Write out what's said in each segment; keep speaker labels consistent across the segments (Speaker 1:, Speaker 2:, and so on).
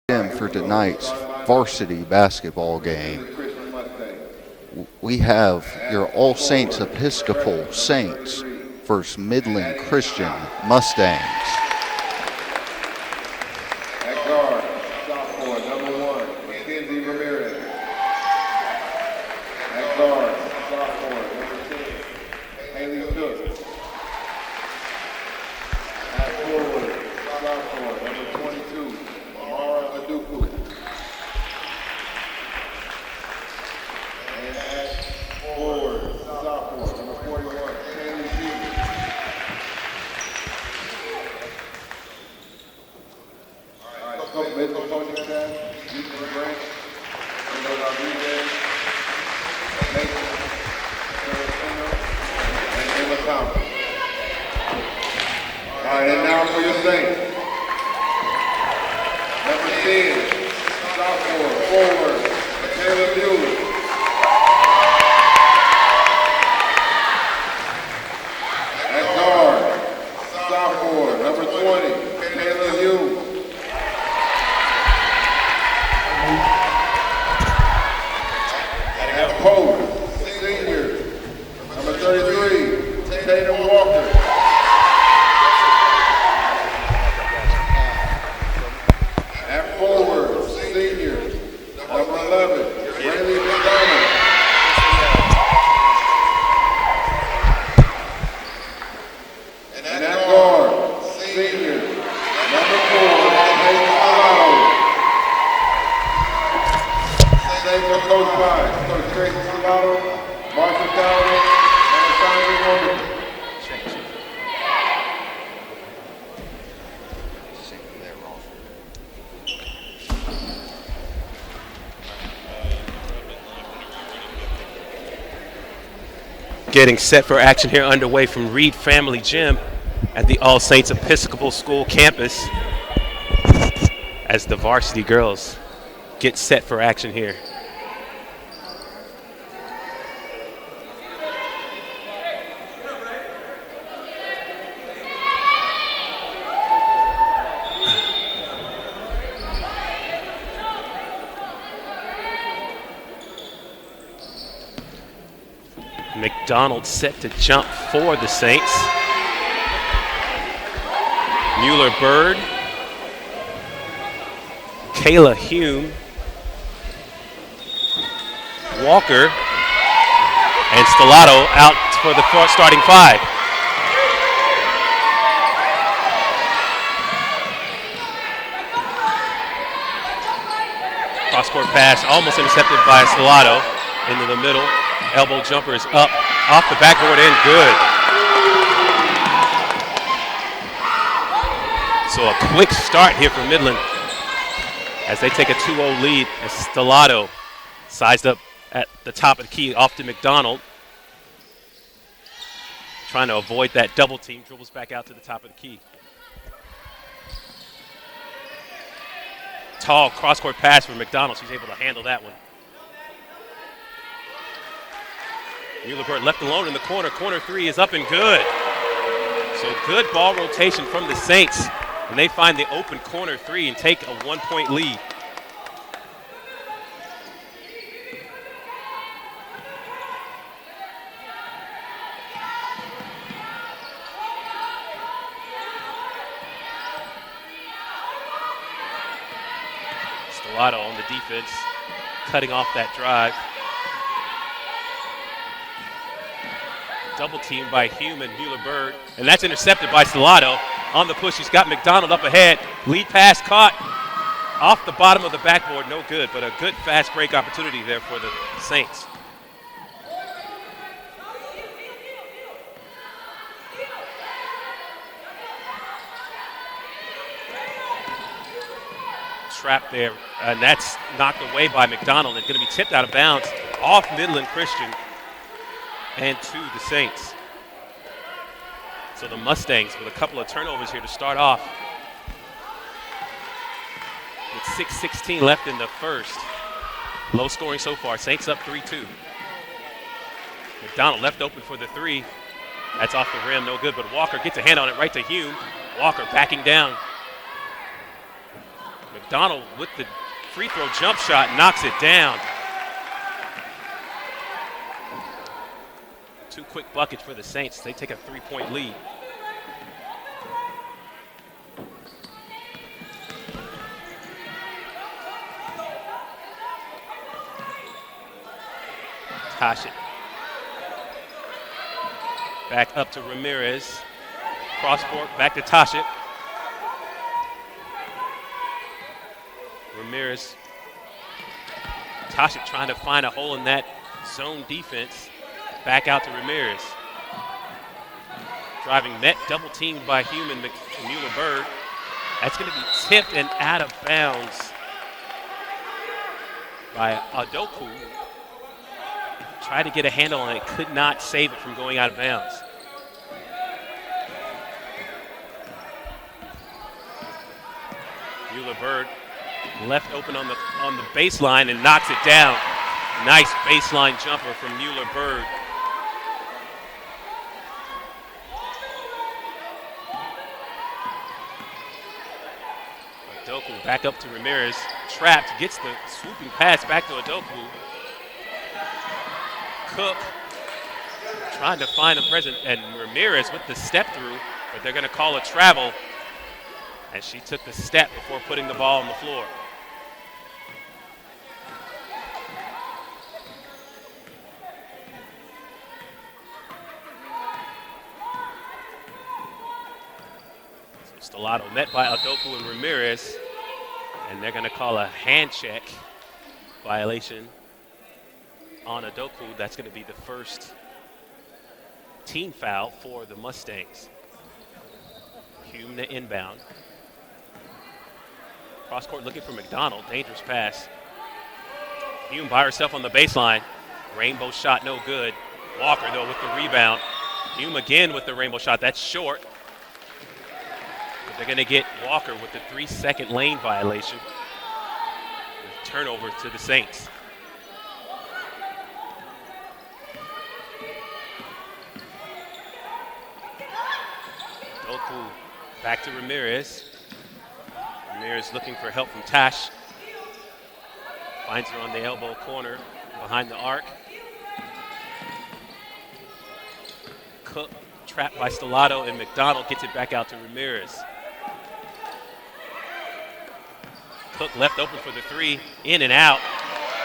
Speaker 1: in for tonight's varsity basketball game. We have your All Saints Episcopal Saints versus Midland Christian Mustangs.
Speaker 2: At guard, sophomore, number 1, Mackenzie Ramirez. At guard, sophomore, number 10, Haley Cook. At forward, sophomore, number 22, Mara Aduku. And at forward, sophomore, number 41, Haley Hughes. Baseball coaching staff, Houston Grant, Pedro Rodriguez, Nathan Saraceno, and Emma Thomas. All right, and now for your Saints. Number 10, sophomore, forward, Taylor Mueller. At guard, sophomore, number 20, Taylor Hughes. At forward, senior, number 33, Tatum Walker. At forward, senior, number 11, Rayleigh McDonald. And at guard, senior, number 4, Hayden Alao. Saved for Coach by Coach Tracy Salato, Marshall Calvin, and Simon Woman.
Speaker 3: Getting set for action here underway from Reed Family Gym at the All Saints Episcopal School campus as the varsity girls get set for action here. McDonald set to jump for the Saints. Mueller-Bird, Kayla Hume, Walker, and Stellato out for the starting 5. Cross-court pass almost intercepted by Stellato into the middle. Elbow jumper is up, off the backboard and good. So a quick start here for Midland as they take a 2-0 lead as Stellato sized up at the top of the key off to McDonald. Trying to avoid that double team, dribbles back out to the top of the key. Tall cross-court pass for McDonald. She's able to handle that one. Mueller-Bird left alone in the corner. Corner 3 is up and good. So good ball rotation from the Saints. And they find the open corner 3 and take a 1-point lead. Stellato on the defense, cutting off that drive. Double team by Hume and Mueller-Bird, and that's intercepted by Stellato. On the push, he's got McDonald up ahead. Lead pass caught off the bottom of the backboard, no good, but a good fast break opportunity there for the Saints. Trap there, and that's knocked away by McDonald and going to be tipped out of bounds off Midland Christian and to the Saints. So the Mustangs with a couple of turnovers here to start off. With 6:16 left in the first. Low scoring so far. Saints up 3-2. McDonald left open for the 3. That's off the rim, no good, but Walker gets a hand on it right to Hume. Walker backing down. McDonald with the free throw jump shot knocks it down. 2 quick buckets for the Saints. They take a 3-point lead. Toshik. Back up to Ramirez. Cross court, back to Toshik. Ramirez. Toshik trying to find a hole in that zone defense. Back out to Ramirez. Driving net, double teamed by Hume and Mueller-Bird. That's going to be tipped and out of bounds by Adoku. Tried to get a handle on it, could not save it from going out of bounds. Mueller-Bird left open on the baseline and knocks it down. Nice baseline jumper from Mueller-Bird. Adoku back up to Ramirez. Trapped, gets the swooping pass back to Adoku. Cook trying to find a present, and Ramirez with the step through, but they're going to call a travel as she took the step before putting the ball on the floor. So Stellato met by Adoku and Ramirez, and they're going to call a hand check violation on Adoku. That's going to be the first team foul for the Mustangs. Hume to inbound. Cross court looking for McDonald. Dangerous pass. Hume by herself on the baseline. Rainbow shot no good. Walker though with the rebound. Hume again with the rainbow shot. That's short. But they're going to get Walker with the 3-second lane violation. Turnover to the Saints. Adoku back to Ramirez. Ramirez looking for help from Tash. Finds her on the elbow corner behind the arc. Cook trapped by Stellato, and McDonald gets it back out to Ramirez. Cook left open for the 3, in and out.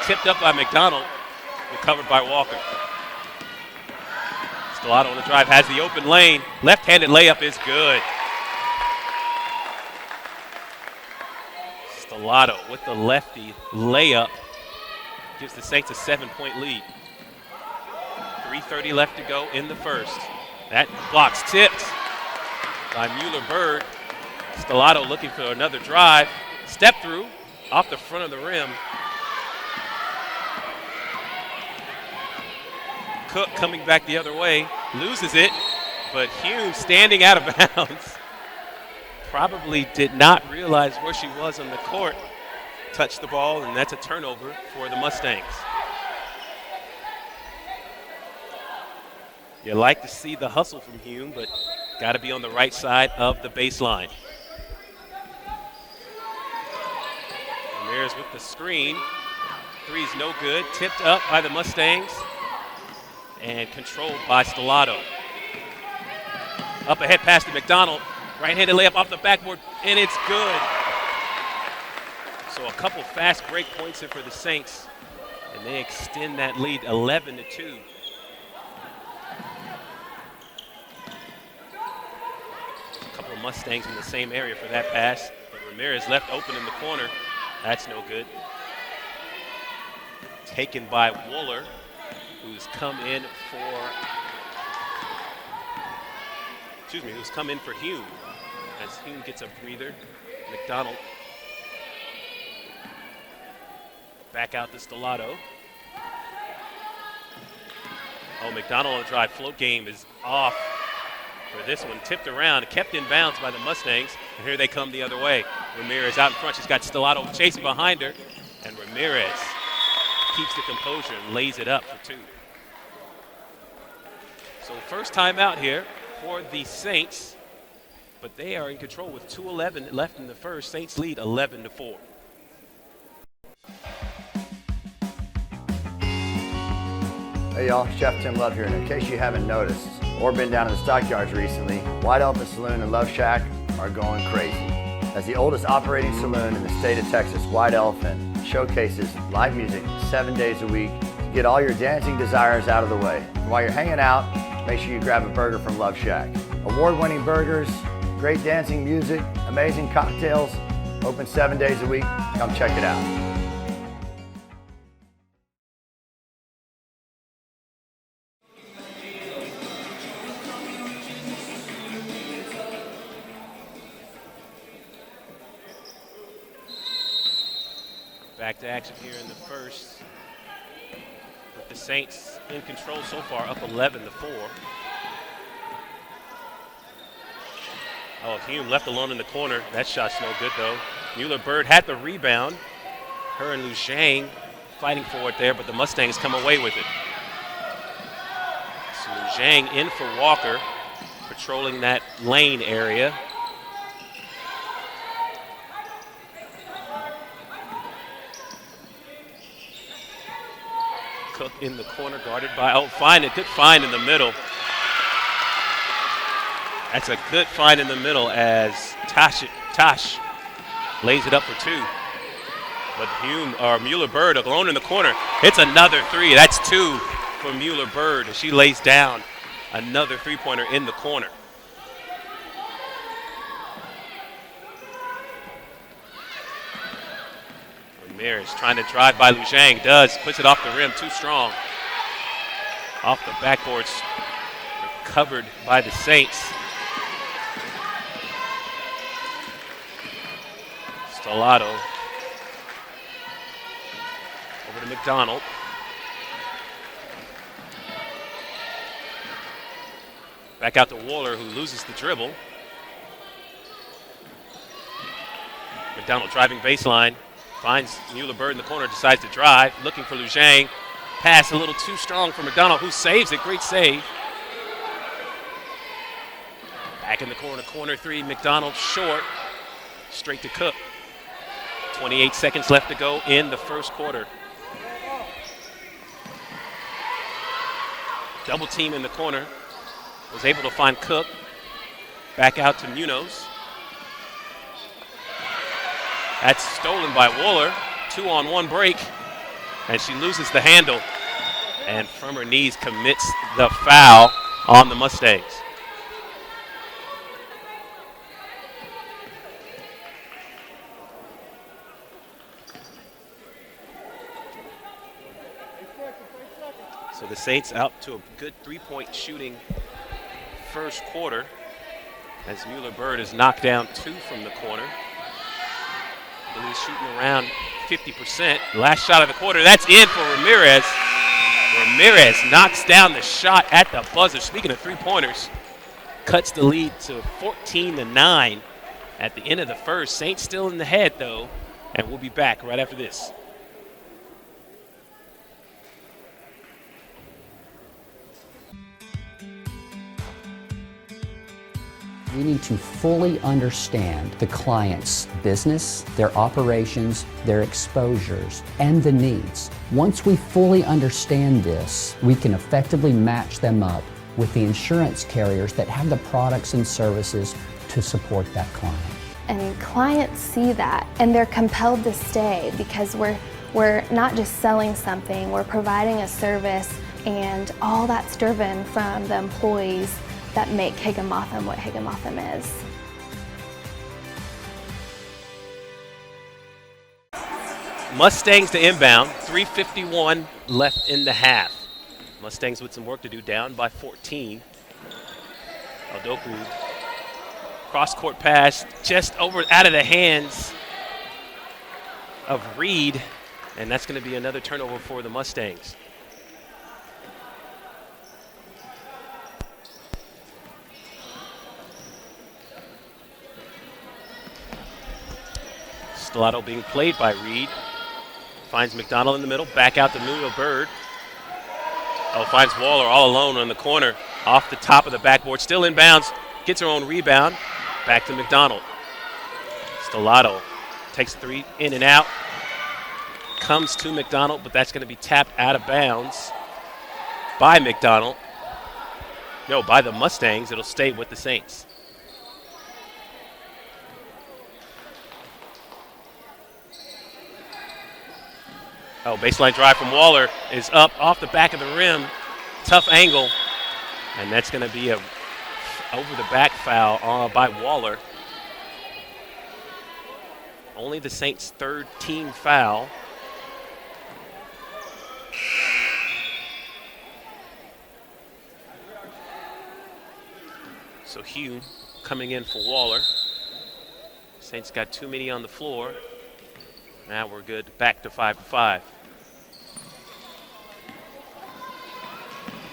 Speaker 3: Tipped up by McDonald, recovered by Walker. Stellato on the drive, has the open lane. Left-handed layup is good. Stellato with the lefty layup gives the Saints a 7-point lead. 3:30 left to go in the first. That block's tipped by Mueller-Bird. Stellato looking for another drive. Step through off the front of the rim. Cook coming back the other way, loses it, but Hume standing out of bounds. Probably did not realize where she was on the court. Touched the ball, and that's a turnover for the Mustangs. You like to see the hustle from Hume, but got to be on the right side of the baseline. Ramirez with the screen. 3's no good. Tipped up by the Mustangs and controlled by Stellato. Up ahead pass to McDonald. Right-handed layup off the backboard, and it's good. So a couple fast break points in for the Saints, and they extend that lead 11-2. A couple of Mustangs in the same area for that pass, but Ramirez left open in the corner. That's no good. Taken by Wooler, who's come in for Hume. As Hume gets a breather, McDonald back out to Stellato. Oh, McDonald on the drive. Float game is off for this one. Tipped around, kept in bounds by the Mustangs. And here they come the other way. Ramirez out in front. She's got Stellato chasing behind her. And Ramirez keeps the composure and lays it up for 2. So first time out here for the Saints, but they are in control with 2:11 left in the first. Saints lead 11-4.
Speaker 4: Hey y'all, Chef Tim Love here, and in case you haven't noticed or been down in the stockyards recently, White Elephant Saloon and Love Shack are going crazy. As the oldest operating saloon in the state of Texas, White Elephant showcases live music 7 days a week to get all your dancing desires out of the way. And while you're hanging out, make sure you grab a burger from Love Shack. Award-winning burgers, great dancing music, amazing cocktails, open 7 days a week. Come check it out.
Speaker 3: Back to action here in the first, with the Saints in control so far, up 11-4. Oh, Hume left alone in the corner. That shot's no good, though. Mueller-Bird had the rebound. Her and Lu Zhang fighting for it there, but the Mustangs come away with it. So Lu Zhang in for Walker, patrolling that lane area. Cook in the corner, guarded by, good find in the middle. That's a good find in the middle as Tosh lays it up for two. But Mueller-Bird alone in the corner. It's another three. That's two for Mueller-Bird. She lays down another three-pointer in the corner. Ramirez trying to drive by Lu Zhang, puts it off the rim, too strong. Off the backboards, covered by the Saints. Stellato over to McDonald. Back out to Waller, who loses the dribble. McDonald driving baseline. Finds Mueller-Bird in the corner, decides to drive, looking for Lu Zhang. Pass a little too strong for McDonald, who saves it. Great save. Back in the corner three. McDonald short. Straight to Cook. 28 seconds left to go in the first quarter. Double team in the corner. Was able to find Cook. Back out to Munoz. That's stolen by Waller. 2-on-1 break. And she loses the handle. And from her knees commits the foul on the Mustangs. So the Saints out to a good three-point shooting first quarter as Mueller-Bird is knocked down two from the corner. He's shooting around 50%. Last shot of the quarter, that's in for Ramirez. Ramirez knocks down the shot at the buzzer. Speaking of three-pointers, cuts the lead to 14-9 at the end of the first. Saints still in the head, though, and we'll be back right after this.
Speaker 5: We need to fully understand the client's business, their operations, their exposures, and the needs. Once we fully understand this, we can effectively match them up with the insurance carriers that have the products and services to support that client.
Speaker 6: And clients see that, and they're compelled to stay because we're not just selling something, we're providing a service, and all that's driven from the employees that make Higginbotham what Higginbotham is.
Speaker 3: Mustangs to inbound, 3:51 left in the half. Mustangs with some work to do, down by 14. Aldoku, cross-court pass, just out of the hands of Reed, and that's going to be another turnover for the Mustangs. Stellato being played by Reed. Finds McDonald in the middle, back out to Mueller-Bird. Oh, finds Waller all alone on the corner, off the top of the backboard, still inbounds, gets her own rebound, back to McDonald. Stellato takes three, in and out, comes to McDonald, but that's going to be tapped out of bounds. by McDonald. No, by the Mustangs. It'll stay with the Saints. Oh, baseline drive from Waller is up off the back of the rim. Tough angle. And that's going to be a over-the-back foul by Waller. Only the Saints' third team foul. So Hume coming in for Waller. Saints got too many on the floor. Now we're good. Back to 5-5.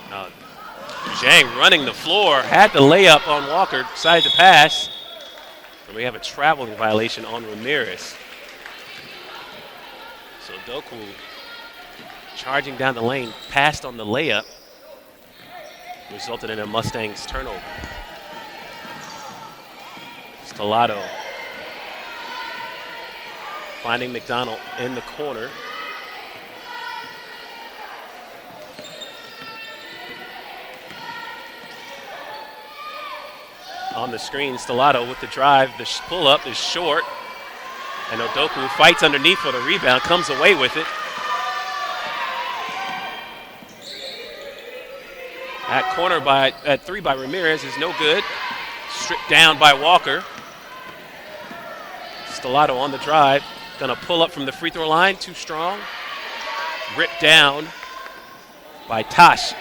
Speaker 3: Zhang running the floor, had the layup on Walker, decided to pass. And we have a traveling violation on Ramirez. So Doku charging down the lane, passed on the layup, resulted in a Mustangs turnover. Stellato finding McDonald in the corner. On the screen, Stellato with the drive. The pull-up is short. And Odoku fights underneath for the rebound, comes away with it. At corner at three by Ramirez is no good. Stripped down by Walker. Stellato on the drive. Gonna pull up from the free throw line, too strong. Ripped down by Tosh.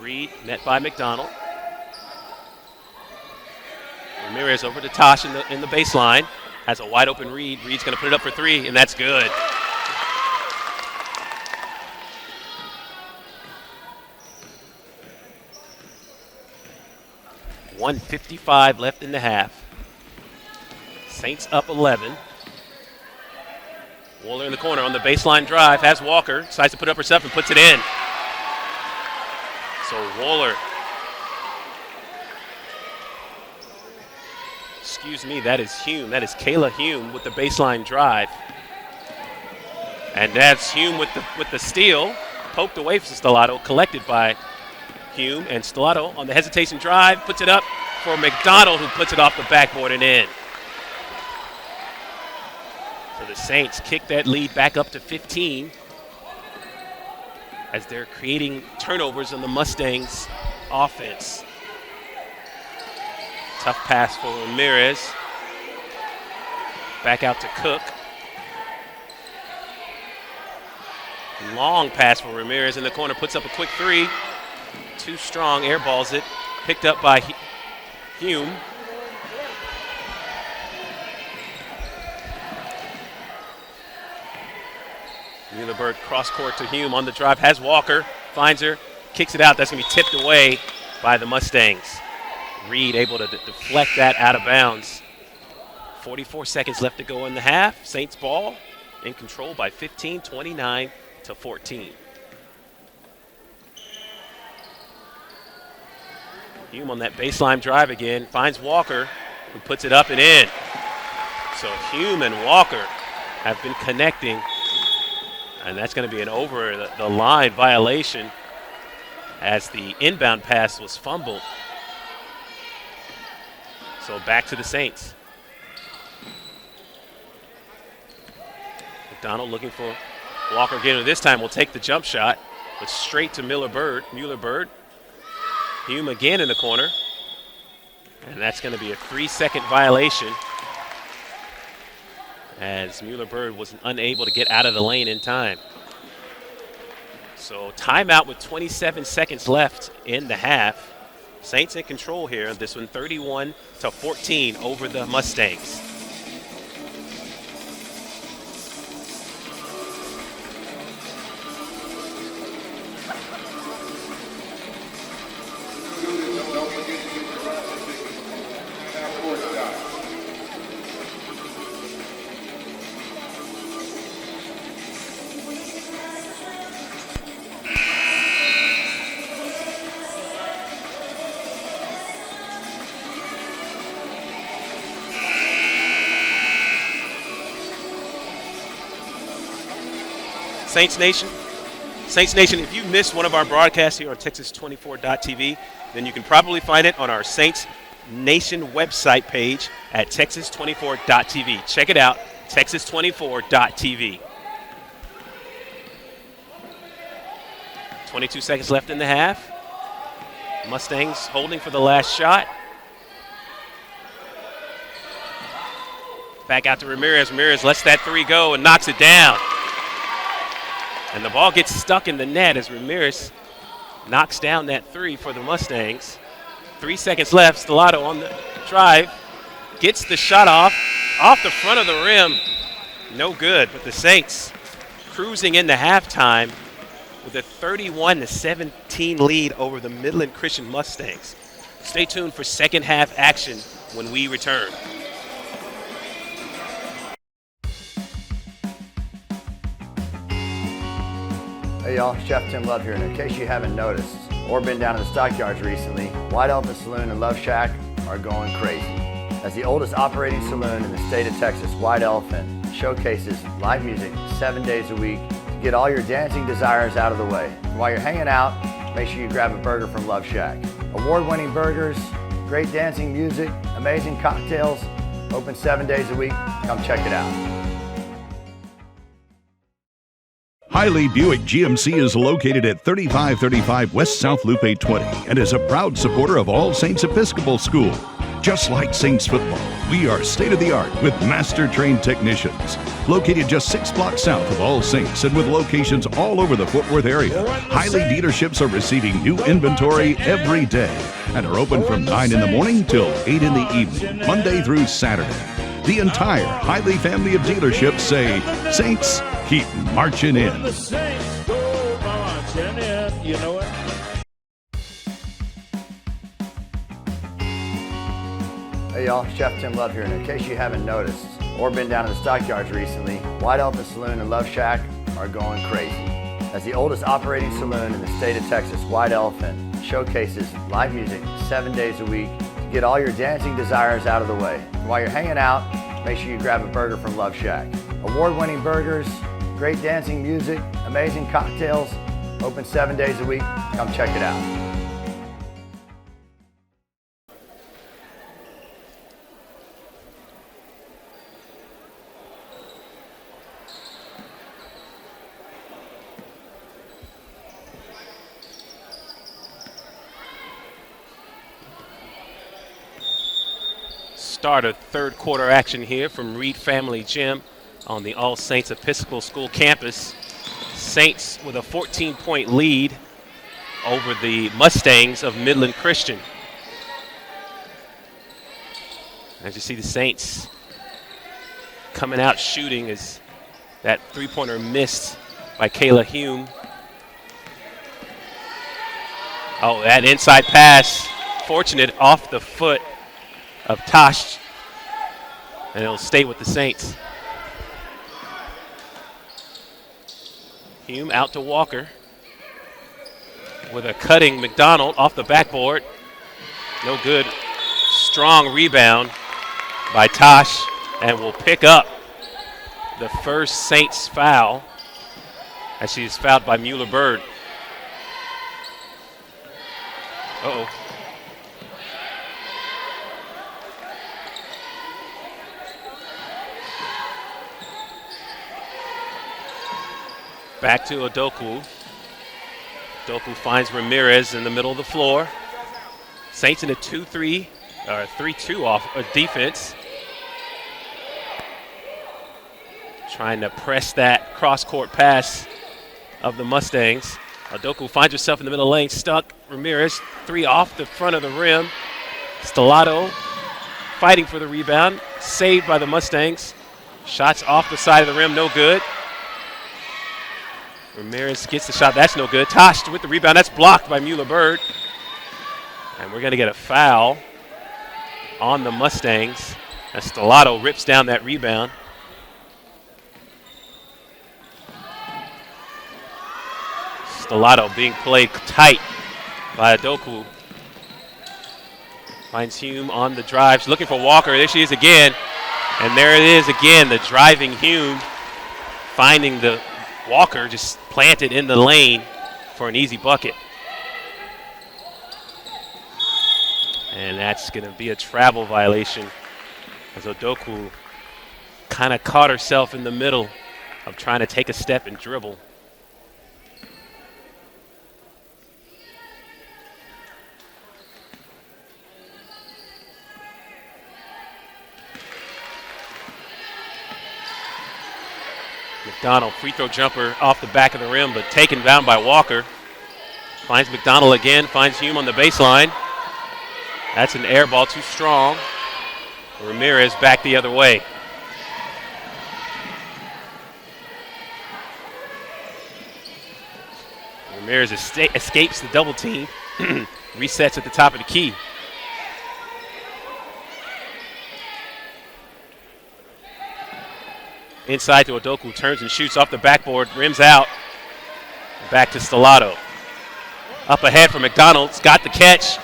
Speaker 3: Reed met by McDonald. Ramirez over to Tosh in the baseline. Has a wide open Reed. Reed's gonna put it up for three, and that's good. .155 left in the half. Saints up 11. Waller in the corner on the baseline drive. Has Walker. Decides to put it up herself and puts it in. So Waller. Excuse me, that is Hume. That is Kayla Hume with the baseline drive. And that's Hume with the steal. Poked away from Stellato. Collected by Hume, and Stellato on the hesitation drive puts it up for McDonald, who puts it off the backboard and in. So the Saints kick that lead back up to 15 as they're creating turnovers on the Mustangs offense. Tough pass for Ramirez. Back out to Cook. Long pass for Ramirez in the corner, puts up a quick three. Too strong, airballs it. Picked up by Hume. Muhlenberg cross court to Hume on the drive. Has Walker, finds her, kicks it out. That's going to be tipped away by the Mustangs. Reed able to deflect that out of bounds. 44 seconds left to go in the half. Saints ball in control by 15, 29-14. Hume on that baseline drive again, finds Walker, who puts it up and in. So Hume and Walker have been connecting, and that's going to be an over the line violation as the inbound pass was fumbled. So back to the Saints. McDonald looking for Walker again. This time will take the jump shot, but straight to Mueller-Bird. Hume again in the corner. And that's going to be a 3-second violation as Mueller-Bird was unable to get out of the lane in time. So timeout with 27 seconds left in the half. Saints in control here. This one 31-14 over the Mustangs. Saints Nation. Saints Nation, if you missed one of our broadcasts here on Texas24.tv, then you can probably find it on our Saints Nation website page at Texas24.tv. Check it out, Texas24.tv. 22 seconds left in the half. Mustangs holding for the last shot. Back out to Ramirez. Ramirez lets that three go and knocks it down. And the ball gets stuck in the net as Ramirez knocks down that three for the Mustangs. 3 seconds left. Stellato on the drive. Gets the shot off the front of the rim. No good, but the Saints cruising into halftime with a 31-17 lead over the Midland Christian Mustangs. Stay tuned for second half action when we return.
Speaker 4: Hey y'all, Chef Tim Love here, and in case you haven't noticed or been down in the stockyards recently, White Elephant Saloon and Love Shack are going crazy. As the oldest operating saloon in the state of Texas, White Elephant showcases live music 7 days a week to get all your dancing desires out of the way. And while you're hanging out, make sure you grab a burger from Love Shack. Award-winning burgers, great dancing music, amazing cocktails, open 7 days a week. Come check it out.
Speaker 7: Hiley Buick GMC is located at 3535 West South Loop 820 and is a proud supporter of All Saints Episcopal School. Just like Saints football, we are state-of-the-art with master-trained technicians. Located just 6 blocks south of All Saints and with locations all over the Fort Worth area, Hiley dealerships are receiving new inventory every day and are open from 9 in the morning till 8 in the evening, Monday through Saturday. The entire Hiley family of dealerships say, Saints, keep marching in.
Speaker 8: The Saints go marching in, you know it.
Speaker 4: Hey y'all, Chef Tim Love here, and in case you haven't noticed or been down in the stockyards recently, White Elephant Saloon and Love Shack are going crazy. As the oldest operating saloon in the state of Texas, White Elephant showcases live music 7 days a week to get all your dancing desires out of the way. And while you're hanging out, make sure you grab a burger from Love Shack. Award-winning burgers, great dancing music, amazing cocktails, open 7 days a week. Come check it out.
Speaker 3: Start of third quarter action here from Reed Family Gym on the All Saints Episcopal School campus. Saints with a 14-point lead over the Mustangs of Midland Christian. As you see the Saints coming out shooting as that three-pointer missed by Kayla Hume. Oh, that inside pass, fortunate off the foot of Tosh, and it'll stay with the Saints. Hume out to Walker with a cutting McDonald off the backboard. No good. Strong rebound by Tosh, and will pick up the first Saints foul as she's fouled by Mueller-Bird. Uh-oh. Back to Odoku. Odoku finds Ramirez in the middle of the floor. Saints in a 2-3, or 3-2 off defense. Trying to press that cross-court pass of the Mustangs. Odoku finds herself in the middle lane, stuck. Ramirez, three off the front of the rim. Stellato fighting for the rebound, saved by the Mustangs. Shots off the side of the rim, no good. Ramirez gets the shot, that's no good. Tosh with the rebound, that's blocked by Mueller-Bird. And we're gonna get a foul on the Mustangs as Stellato rips down that rebound. Stellato being played tight by Odoku. Finds Hume on the drive, she's looking for Walker, there she is again. And there it is again, the driving Hume, finding the Walker just planted in the lane for an easy bucket. And that's going to be a travel violation as Odoku kind of caught herself in the middle of trying to take a step and dribble. McDonald, free throw jumper off the back of the rim, but taken down by Walker. Finds McDonald again, finds Hume on the baseline. That's an air ball, too strong. Ramirez back the other way. Ramirez escapes the double team, resets at the top of the key. Inside to Odoku, turns and shoots off the backboard, rims out. Back to Stellato. Up ahead for McDonald's, got the catch,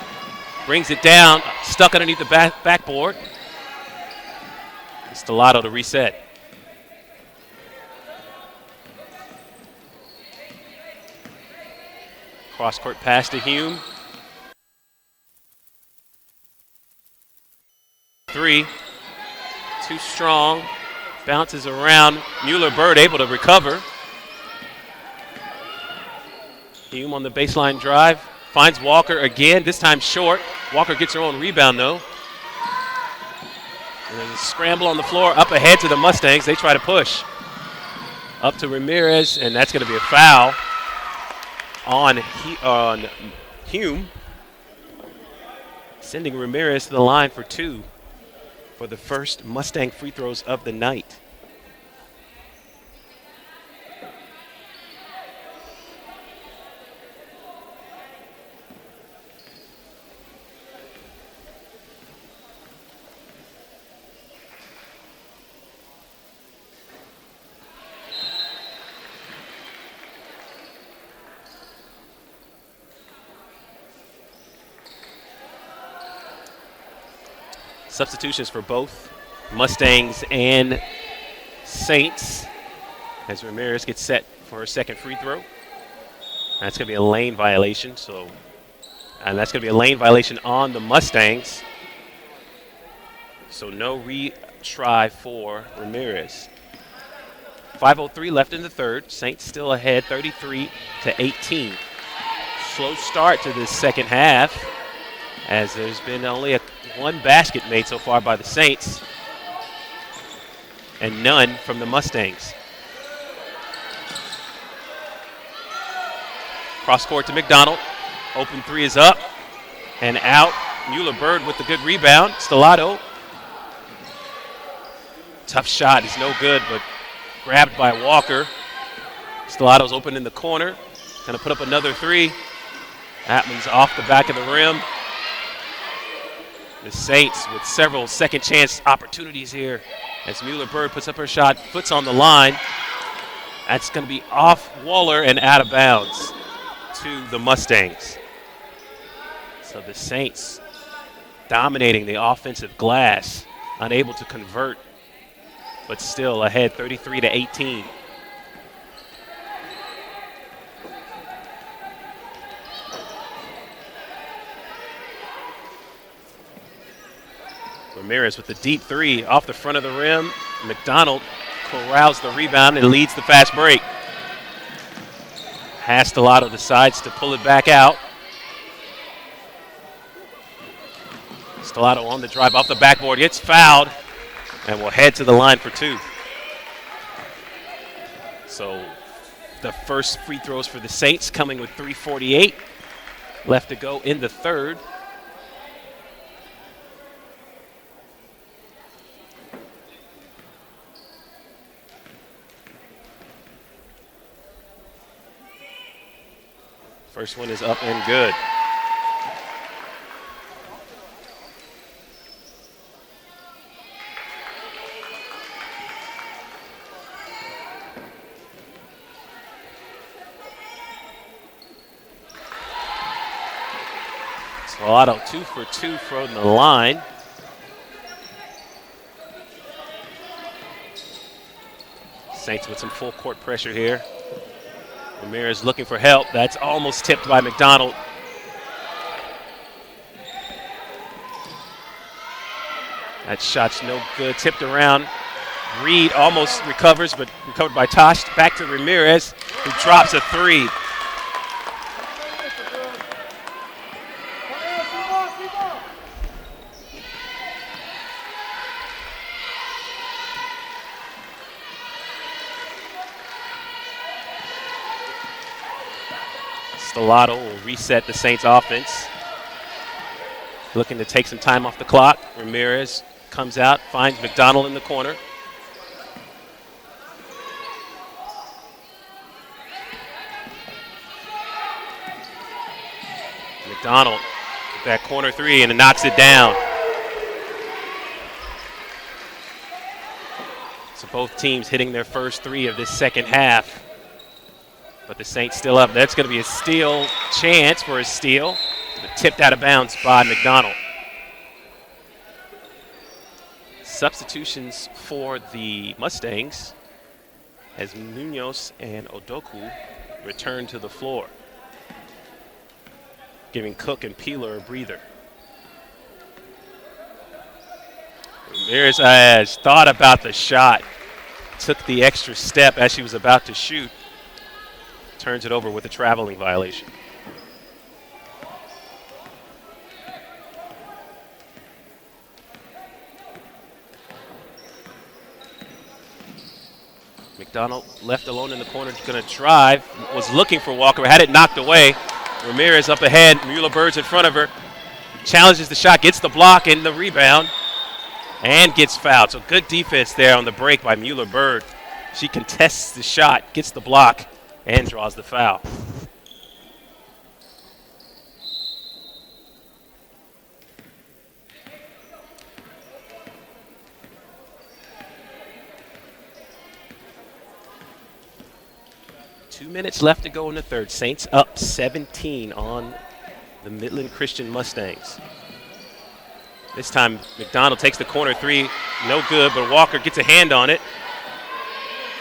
Speaker 3: brings it down, stuck underneath the backboard. Stellato to reset. Cross-court pass to Hume. 3, too strong. Bounces around. Mueller-Bird able to recover. Hume on the baseline drive. Finds Walker again, this time short. Walker gets her own rebound, though. And there's a scramble on the floor. Up ahead to the Mustangs. They try to push. Up to Ramirez, and that's going to be a foul on Hume. Sending Ramirez to the line for 2. For the first Mustang free throws of the night. Substitutions for both Mustangs and Saints as Ramirez gets set for her second free throw. That's going to be a lane violation. And that's going to be a lane violation on the Mustangs. So no retry for Ramirez. 5:03 left in the third. Saints still ahead, 33-18. Slow start to this second half, as there's been only one basket made so far by the Saints and none from the Mustangs. Cross court to McDonald. Open 3 is up and out. Mueller-Bird with the good rebound. Stellato. Tough shot is no good, but grabbed by Walker. Stellato's open in the corner. Gonna put up another 3. That one's off the back of the rim. The Saints with several second chance opportunities here as Mueller-Bird puts up her shot, foot's on the line. That's going to be off Waller and out of bounds to the Mustangs. So the Saints dominating the offensive glass, unable to convert, but still ahead 33-18. Ramirez with the deep 3 off the front of the rim. McDonald corrals the rebound and leads the fast break. Stellato decides to pull it back out. Stellato on the drive off the backboard, gets fouled, and will head to the line for 2. So the first free throws for the Saints coming with 3:48 left to go in the third. First one is up and good. Stellato 2 for 2 from the line. Saints with some full court pressure here. Ramirez looking for help. That's almost tipped by McDonald. That shot's no good. Tipped around. Reed almost recovers, but recovered by Tosh. Back to Ramirez, who drops a three. Stellato will reset the Saints offense. Looking to take some time off the clock. Ramirez comes out, finds McDonald in the corner. McDonald with that corner three and it knocks it down. So both teams hitting their first three of this second half. But the Saints still up. That's going to be a steal chance for a steal. But tipped out of bounds by McDonald. Substitutions for the Mustangs as Munoz and Odoku return to the floor, giving Cook and Peeler a breather. Ramirez has thought about the shot, took the extra step as she was about to shoot, turns it over with a traveling violation. McDonald left alone in the corner, going to drive, was looking for Walker, had it knocked away. Ramirez up ahead, Mueller-Bird's in front of her, challenges the shot, gets the block and the rebound, and gets fouled. So good defense there on the break by Mueller-Bird. She contests the shot, gets the block, and draws the foul. Two minutes left to go in the third. Saints up 17 on the Midland Christian Mustangs. This time McDonald takes the corner three, no good, but Walker gets a hand on it.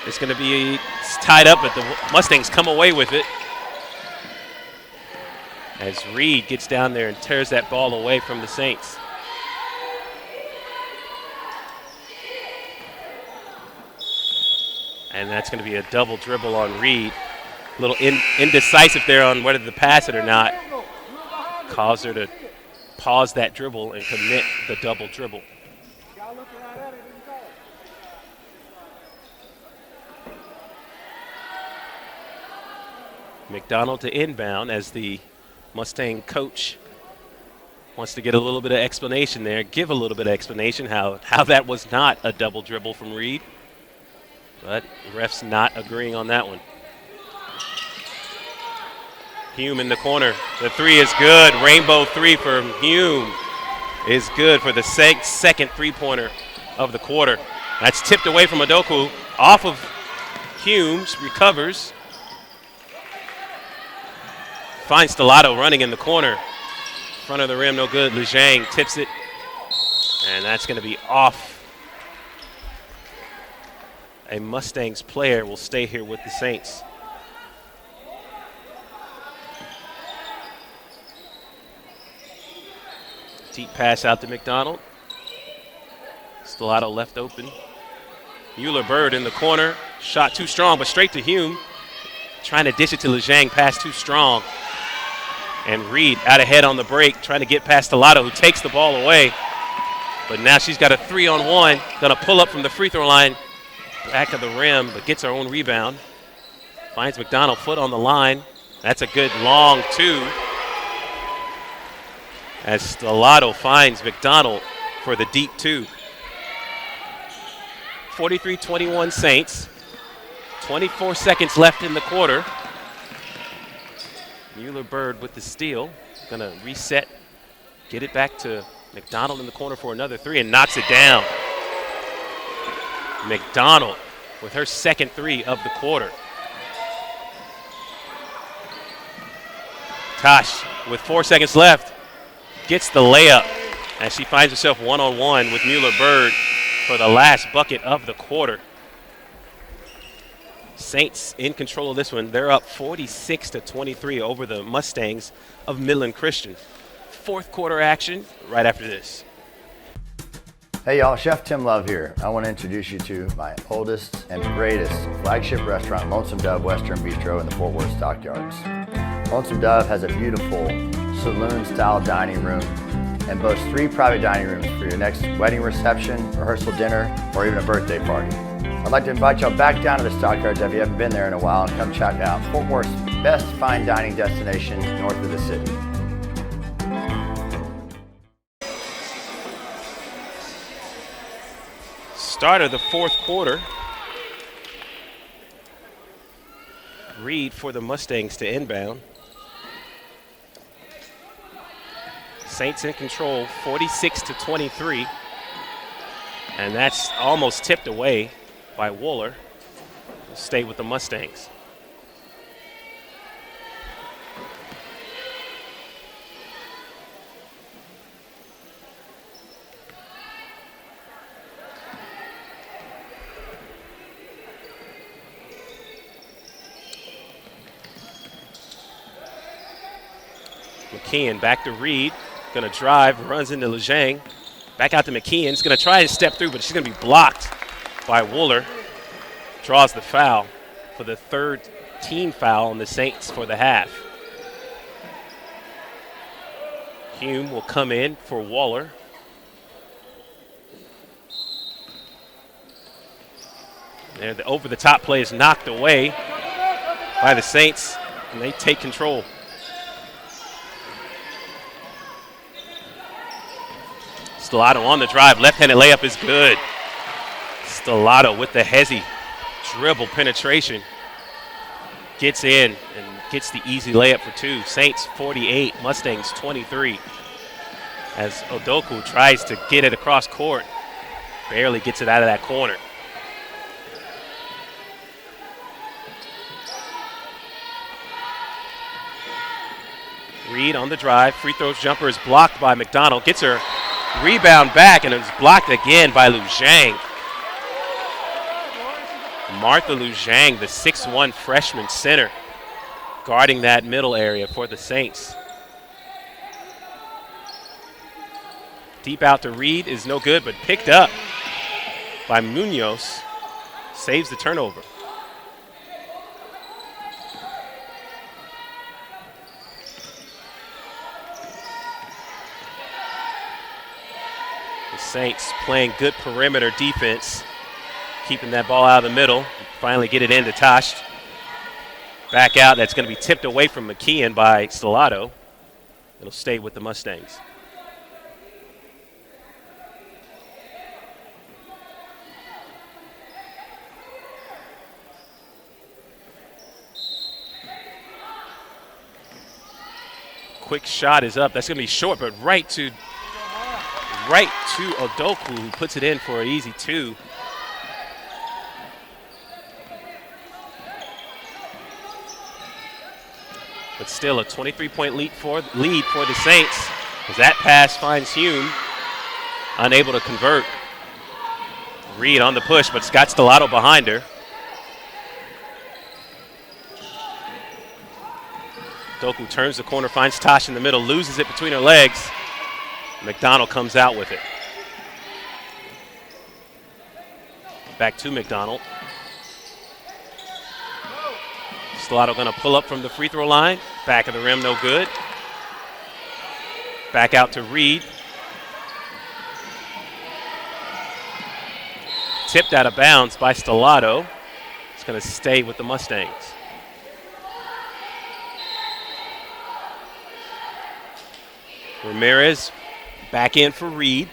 Speaker 3: It's going to be tied up, but the Mustangs come away with it. As Reed gets down there and tears that ball away from the Saints. And that's going to be a double dribble on Reed. A little indecisive there on whether to pass it or not. Caused her to pause that dribble and commit the double dribble. McDonald to inbound as the Mustang coach wants to get a little bit of explanation there, give a little bit of explanation how that was not a double dribble from Reed. But the ref's not agreeing on that one. Hume in the corner. The three is good. Rainbow three for Hume is good for the second three-pointer of the quarter. That's tipped away from Odoku. Off of Humes, recovers. Finds Stellato running in the corner. Front of the rim, no good. Lejang tips it. And that's going to be off. A Mustangs player will stay here with the Saints. Deep pass out to McDonald. Stellato left open. Mueller-Bird in the corner. Shot too strong, but straight to Hume. Trying to dish it to Lejang, pass too strong. And Reed out ahead on the break, trying to get past Stellato, who takes the ball away. But now she's got a 3-on-1. Going to pull up from the free throw line. Back of the rim, but gets her own rebound. Finds McDonald, foot on the line. That's a good long two. As Stellato finds McDonald for the deep two. 43-21 Saints. 24 seconds left in the quarter. Mueller-Bird with the steal. Going to reset, get it back to McDonald in the corner for another three and knocks it down. McDonald with her second three of the quarter. Tosh with 4 seconds left gets the layup as she finds herself one-on-one with Mueller-Bird for the last bucket of the quarter. Saints in control of this one. They're up 46-23 over the Mustangs of Midland Christian. Fourth quarter action right after this.
Speaker 4: Hey y'all, Chef Tim Love here. I want to introduce you to my oldest and greatest flagship restaurant, Lonesome Dove Western Bistro in the Fort Worth Stockyards. Lonesome Dove has a beautiful saloon-style dining room and boasts 3 private dining rooms for your next wedding reception, rehearsal dinner, or even a birthday party. I'd like to invite y'all back down to the Stockyards if you haven't been there in a while and come check out Fort Worth's best fine dining destination north of the city.
Speaker 3: Start of the fourth quarter. Reed for the Mustangs to inbound. Saints in control, 46-23. And that's almost tipped away by Wooler. Will stay with the Mustangs. McKeon back to Reed. Going to drive, runs into Lejang. Back out to McKeon. He's going to try to step through, but she's going to be blocked by Wooler. Draws the foul for the third team foul on the Saints for the half. Hume will come in for Waller. There, the over-the-top play is knocked away by the Saints, and they take control. Stellato on the drive, left-handed layup is good. Stellato with the hezzy dribble penetration. Gets in and gets the easy layup for 2. Saints 48, Mustangs 23. As Odoku tries to get it across court, barely gets it out of that corner. Reed on the drive, free throws jumper is blocked by McDonald, gets her rebound back, and it's blocked again by Lu Zhang. Martha Lu Zhang, the 6'1 freshman center, guarding that middle area for the Saints. Deep out to Reed is no good, but picked up by Munoz. Saves the turnover. Saints playing good perimeter defense, keeping that ball out of the middle. Finally get it into Tosh. Back out, that's going to be tipped away from McKeon by Stellato. It'll stay with the Mustangs. Quick shot is up. That's going to be short, but right to Odoku, who puts it in for an easy 2. But still a 23-point lead for the Saints, as that pass finds Hume, unable to convert. Reed on the push, but Scott Stellato behind her. Odoku turns the corner, finds Tosh in the middle, loses it between her legs. McDonald comes out with it. Back to McDonald. Stellato going to pull up from the free throw line. Back of the rim, no good. Back out to Reed. Tipped out of bounds by Stellato. It's going to stay with the Mustangs. Ramirez back in for Reed.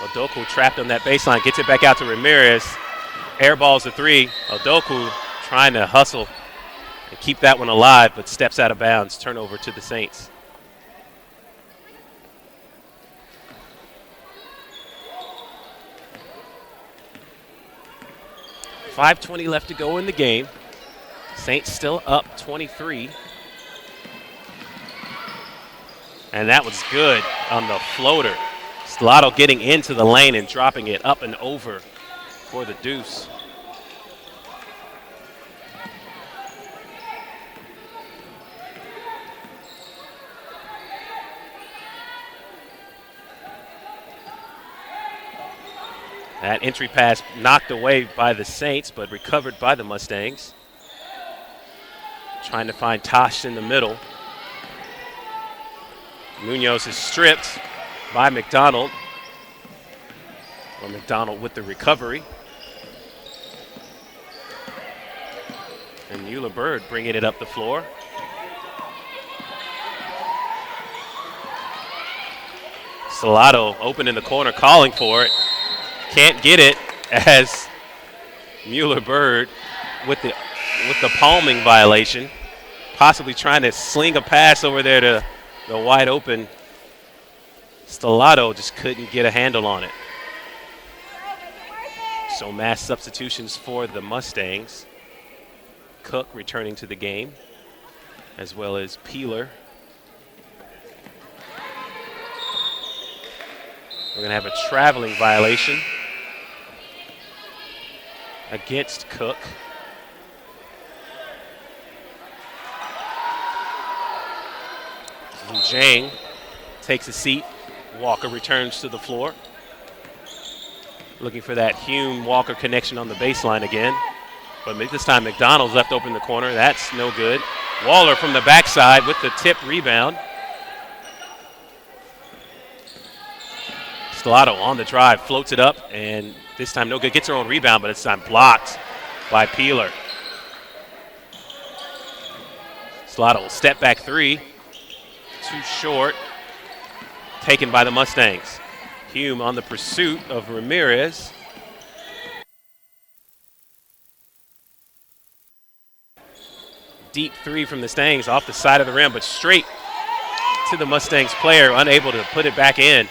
Speaker 3: Odoku trapped on that baseline, gets it back out to Ramirez. Airballs the 3. Odoku trying to hustle and keep that one alive, but steps out of bounds. Turnover to the Saints. 5:20 left to go in the game. Saints still up 23. And that was good on the floater. Stellato getting into the lane and dropping it up and over for the deuce. That entry pass knocked away by the Saints, but recovered by the Mustangs. Trying to find Tosh in the middle. Munoz is stripped by McDonald. Or McDonald with the recovery. And Mueller-Bird bringing it up the floor. Stellato open in the corner, calling for it. Can't get it as Mueller-Bird with the palming violation, possibly trying to sling a pass over there to the wide open. Stellato just couldn't get a handle on it. So mass substitutions for the Mustangs. Cook returning to the game, as well as Peeler. We're going to have a traveling violation against Cook. Zhang takes a seat. Walker returns to the floor. Looking for that Hume-Walker connection on the baseline again. But this time McDonald's left open the corner. That's no good. Waller from the backside with the tip rebound. Stellato on the drive, floats it up, and this time no good. Gets her own rebound, but this time blocked by Peeler. Stellato will step back three. Too short. Taken by the Mustangs. Hume on the pursuit of Ramirez. Deep three from the Stangs off the side of the rim, but straight to the Mustangs player, unable to put it back in.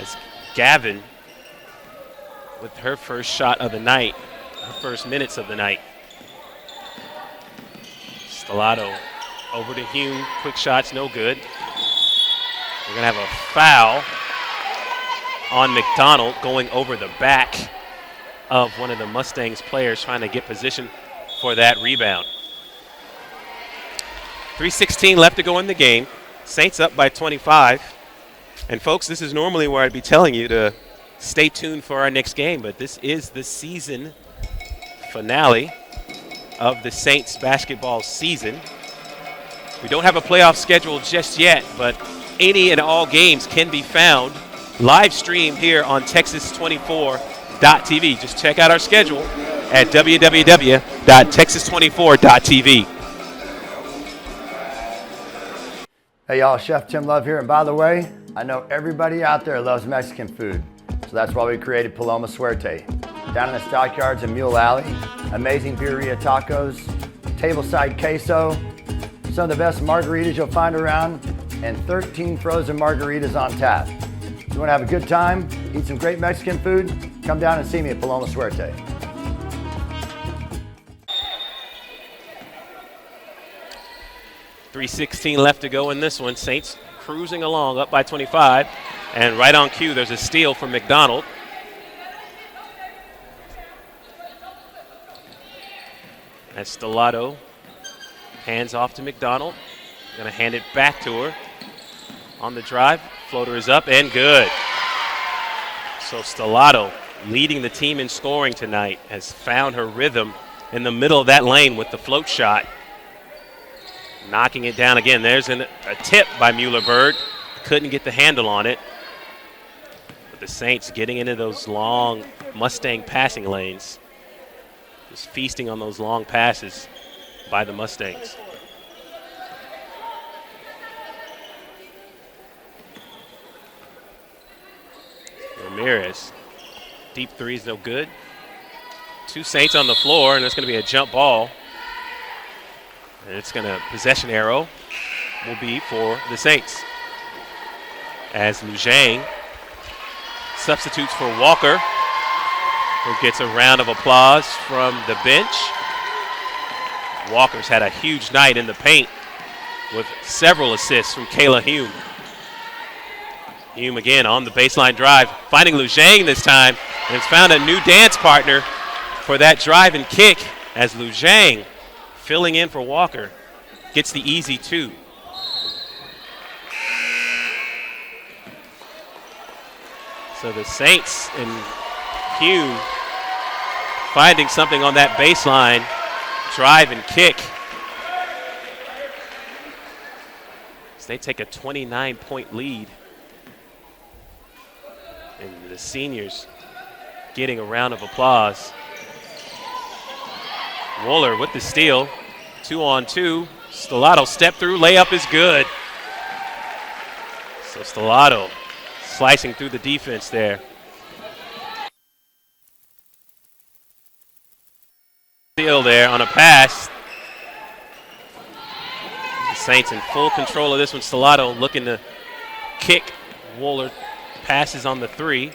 Speaker 3: As Gavin with her first shot of the night, her first minutes of the night. Stellato over to Hume, quick shots, no good. We're gonna have a foul on McDonald going over the back of one of the Mustangs players trying to get position for that rebound. 3:16 left to go in the game. Saints up by 25. And folks, this is normally where I'd be telling you to stay tuned for our next game, but this is the season finale of the Saints basketball season. We don't have a playoff schedule just yet, but any and all games can be found live streamed here on Texas24.tv. Just check out our schedule at www.texas24.tv.
Speaker 4: Hey y'all, Chef Tim Love here, and by the way, I know everybody out there loves Mexican food, so that's why we created Paloma Suerte. Down in the Stockyards in Mule Alley, amazing birria tacos, tableside queso, some of the best margaritas you'll find around, and 13 frozen margaritas on tap. If you want to have a good time, eat some great Mexican food, come down and see me at Paloma Suerte.
Speaker 3: .316 left to go in this one. Saints cruising along, up by 25. And right on cue, there's a steal from McDonald. That's Stellato. Hands off to McDonald. Gonna hand it back to her. On the drive, floater is up and good. So Stellato, leading the team in scoring tonight, has found her rhythm in the middle of that lane with the float shot. Knocking it down again. There's a tip by Mueller-Bird. Couldn't get the handle on it. But the Saints getting into those long Mustang passing lanes. Just feasting on those long passes by the Mustangs. Ramirez. Deep three is no good. Two Saints on the floor, and it's going to be a jump ball. And it's going to, possession arrow will be for the Saints. As Lu Zhang substitutes for Walker. who gets a round of applause from the bench. Walker's had a huge night in the paint with several assists from Kayla Hume. Hume again on the baseline drive, finding Lu Zhang this time, and has found a new dance partner for that drive and kick as Lu Zhang, filling in for Walker, gets the easy two. So the Saints and Hume finding something on that baseline drive and kick. So they take a 29-point lead. And the seniors getting a round of applause. Wooler with the steal. 2-on-2. Stellato step through. Layup is good. So Stellato slicing through the defense there. Steal there on a pass. The Saints in full control of this one. Stellato looking to kick. Wooler passes on the three.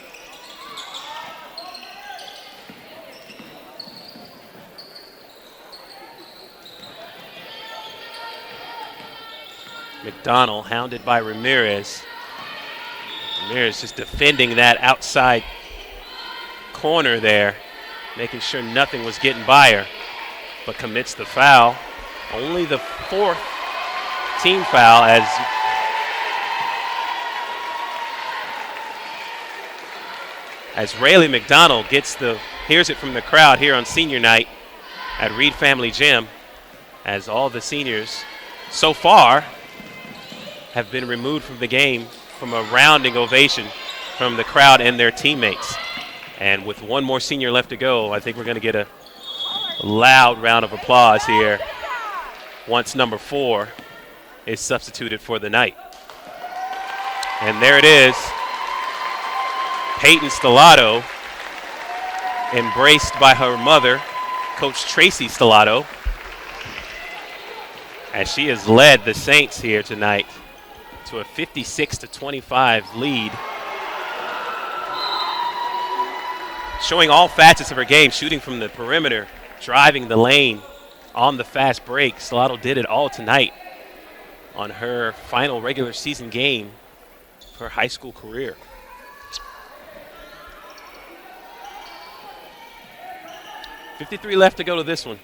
Speaker 3: McDonald hounded by Ramirez. Ramirez just defending that outside corner there, making sure nothing was getting by her, but commits the foul. Only the fourth team foul as Rayleigh McDonald hears it from the crowd here on senior night at Reed Family Gym, as all the seniors so far have been removed from the game from a rounding ovation from the crowd and their teammates. And with one more senior left to go, I think we're going to get a loud round of applause here once number 4 is substituted for the night. And there it is. Peyton Stellato, embraced by her mother, Coach Tracy Stellato, as she has led the Saints here tonight to a 56-25 lead. Showing all facets of her game, shooting from the perimeter, driving the lane on the fast break. Stellato did it all tonight on her final regular season game of her high school career. .53 left to go to this one.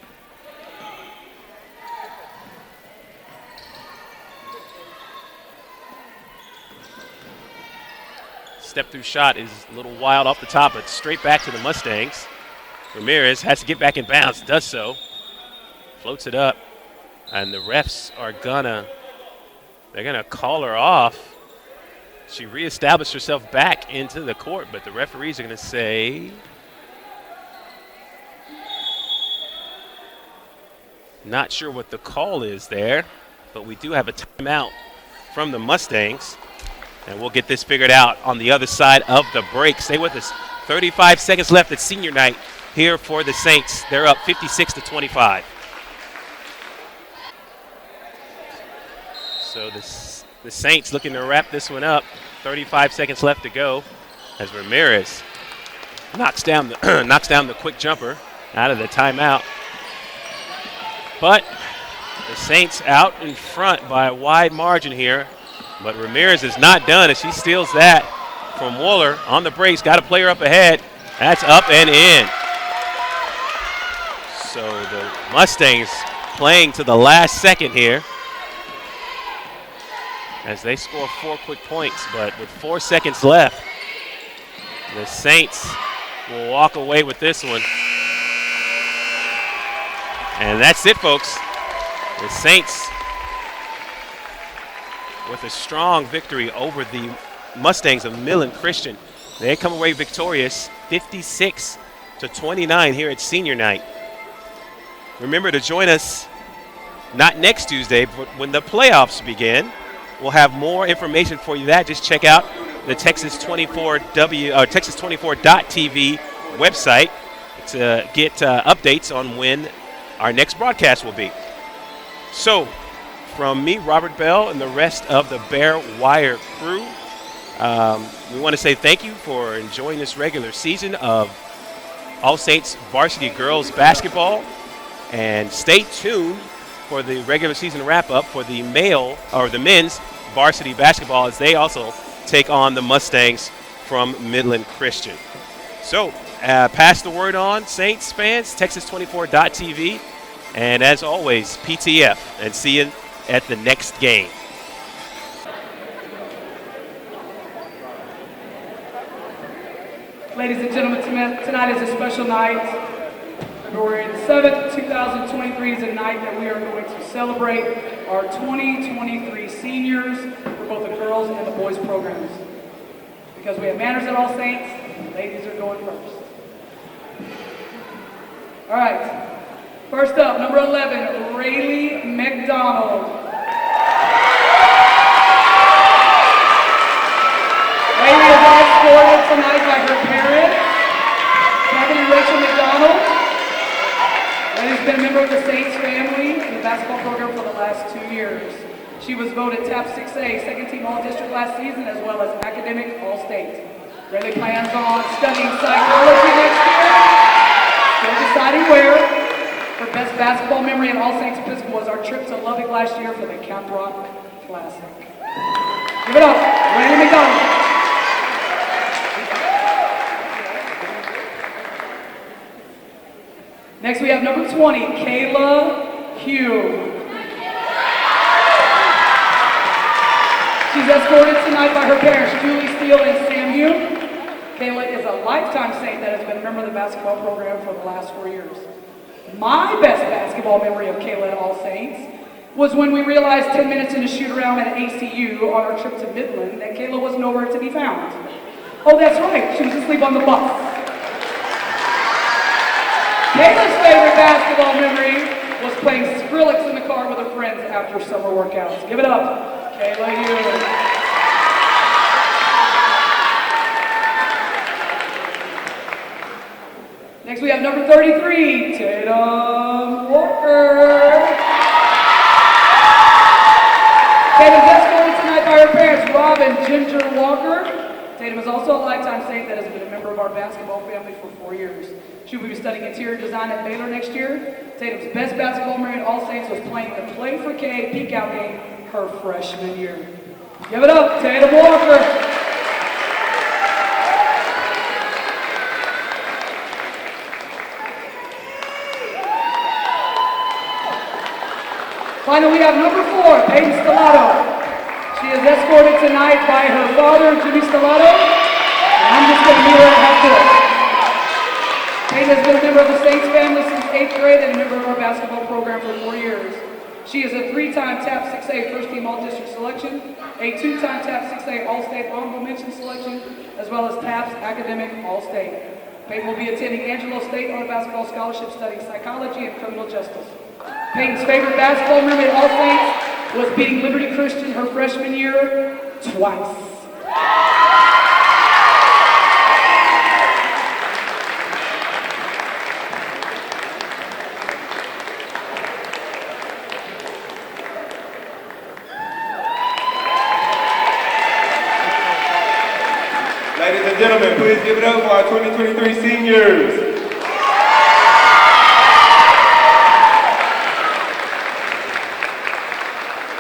Speaker 3: Step through shot is a little wild off the top, but straight back to the Mustangs. Ramirez has to get back in bounds, does so. Floats it up, and the refs are they're gonna call her off. She reestablished herself back into the court, but the referees are gonna say, not sure what the call is there, but we do have a timeout from the Mustangs. And we'll get this figured out on the other side of the break. Stay with us. 35 seconds left at senior night here for the Saints. They're up 56-25. So the Saints looking to wrap this one up. 35 seconds left to go as Ramirez knocks down the quick jumper out of the timeout. But the Saints out in front by a wide margin here. But Ramirez is not done as she steals that from Wooler on the breaks. Got a player up ahead. That's up and in. So the Mustangs playing to the last second here as they score 4 quick points. But with 4 seconds left, the Saints will walk away with this one. And that's it, folks. The Saints with a strong victory over the Mustangs of Midland Christian. They come away victorious 56-29 here at senior night. Remember to join us not next Tuesday, but when the playoffs begin. We'll have more information for you that. Just check out the Texas24.tv website to get updates on when our next broadcast will be. So, from me, Robert Bell, and the rest of the Bear Wire crew, we want to say thank you for enjoying this regular season of All Saints varsity girls basketball. And stay tuned for the regular season wrap-up for the men's varsity basketball as they also take on the Mustangs from Midland Christian. So, pass the word on, Saints fans, Texas24.tv. And as always, PTF, and see you at the next game.
Speaker 9: Ladies and gentlemen, tonight is a special night. February the 7th, 2023 is a night that we are going to celebrate our 2023 seniors for both the girls and the boys programs. Because we have manners at All Saints, ladies are going first. All right, first up, number 11, Rayleigh McDonald. Rayleigh is escorted tonight by her parents, Kevin and Rachel McDonald. Rayleigh's been a member of the Saints family in the basketball program for the last 2 years. She was voted TAP 6A, second team All-District last season, as well as academic All-State. Rayleigh plans on studying psychology next year. Still deciding where. Her best basketball memory at All Saints Episcopal was our trip to Lubbock last year for the Cap Rock Classic. Give it up, Rayleigh McDonald. Next we have number 20, Kayla Hugh. She's escorted tonight by her parents, Julie Steele and Sam Hugh. Kayla is a lifetime Saint that has been a member of the basketball program for the last 4 years. My best basketball memory of Kayla at All Saints was when we realized 10 minutes into shoot around at ACU on our trip to Midland that Kayla was nowhere to be found. Oh, that's right, she was asleep on the bus. Kayla's favorite basketball memory was playing Skrillex in the car with her friends after summer workouts. Give it up, Kayla Hughes. Next we have number 33, Tatum Walker. Tatum's escorted tonight by her parents, Rob and Ginger Walker. Tatum is also a lifetime Saint that has been a member of our basketball family for 4 years. She will be studying interior design at Baylor next year. Tatum's best basketball memory at All Saints was playing the Play for K peak out game her freshman year. Give it up, Tatum Walker. Finally, we have number 4, Peyton Stellato. She is escorted tonight by her father, Jimmy Stellato, and I'm just going to meet her at half court. Peyton has been a member of the Saints family since 8th grade and a member of our basketball program for 4 years. She is a 3-time TAP 6A first team All-District selection, a 2-time TAP 6A All-State honorable mention selection, as well as TAP's academic All-State. Peyton will be attending Angelo State on a basketball scholarship studying psychology and criminal justice. Peyton's favorite basketball memory at All Saints was beating Liberty Christian her freshman year twice.
Speaker 2: Ladies and gentlemen, please give it up for our 2023 seniors.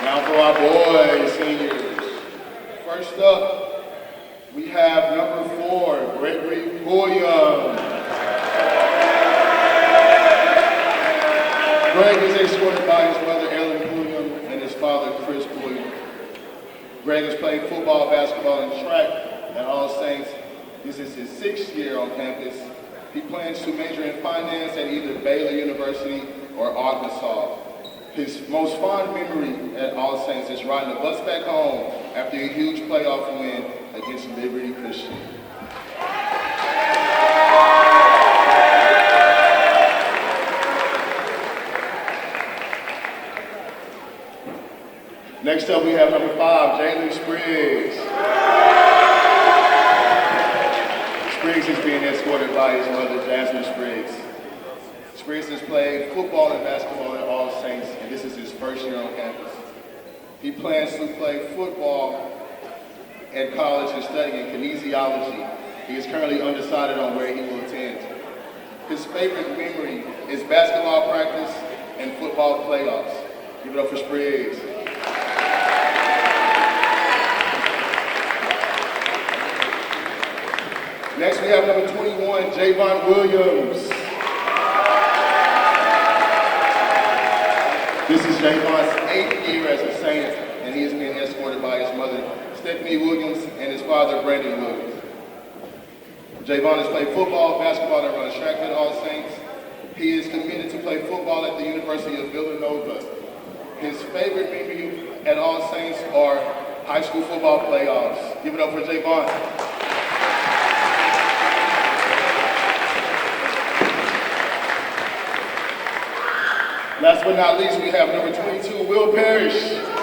Speaker 2: Now for our boys, seniors. First up, we have number 4, Gregory Williams. Greg is escorted by his mother, Ellen Williams, and his father, Chris Williams. Greg has played football, basketball, and track at All Saints. This is his 6th year on campus. He plans to major in finance at either Baylor University or Arkansas. His most fond memory at All Saints is riding the bus back home after a huge playoff win against Liberty Christian. Next up, we have number 5, Jalen Spriggs. Spriggs is being escorted by his mother, Jasmine Spriggs. Spriggs has played football and basketball at All Saints, and this is his first year on campus. He plans to play football at college and study in kinesiology. He is currently undecided on where he will attend. His favorite memory is basketball practice and football playoffs. Give it up for Spriggs. Next, we have number 21, Javon Williams. This is Javon's 8th year as a Saint, and he is being escorted by his mother, Stephanie Williams, and his father, Brandon Williams. Javon has played football, basketball, and runs track at All Saints. He is committed to play football at the University of Villanova. His favorite memory at All Saints are high school football playoffs. Give it up for Javon. Last but not least, we have number 22, Will Parrish.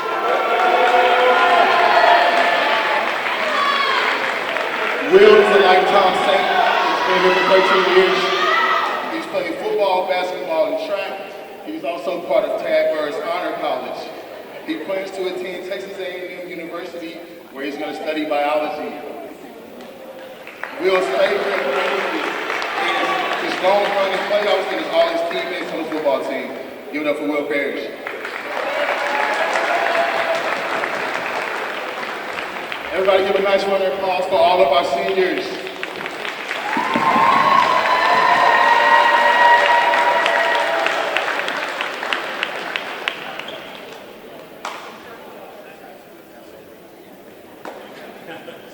Speaker 2: Will is a lifetime Saint. He's been here for 13 years. He's played football, basketball, and track. He's also part of Tadbird's Honor College. He plans to attend Texas A&M University, where he's going to study biology. Will's favorite memory is his long run in playoffs and all his teammates on the football team. Give it up for Will Parrish. Everybody give a nice round of applause for all of our seniors.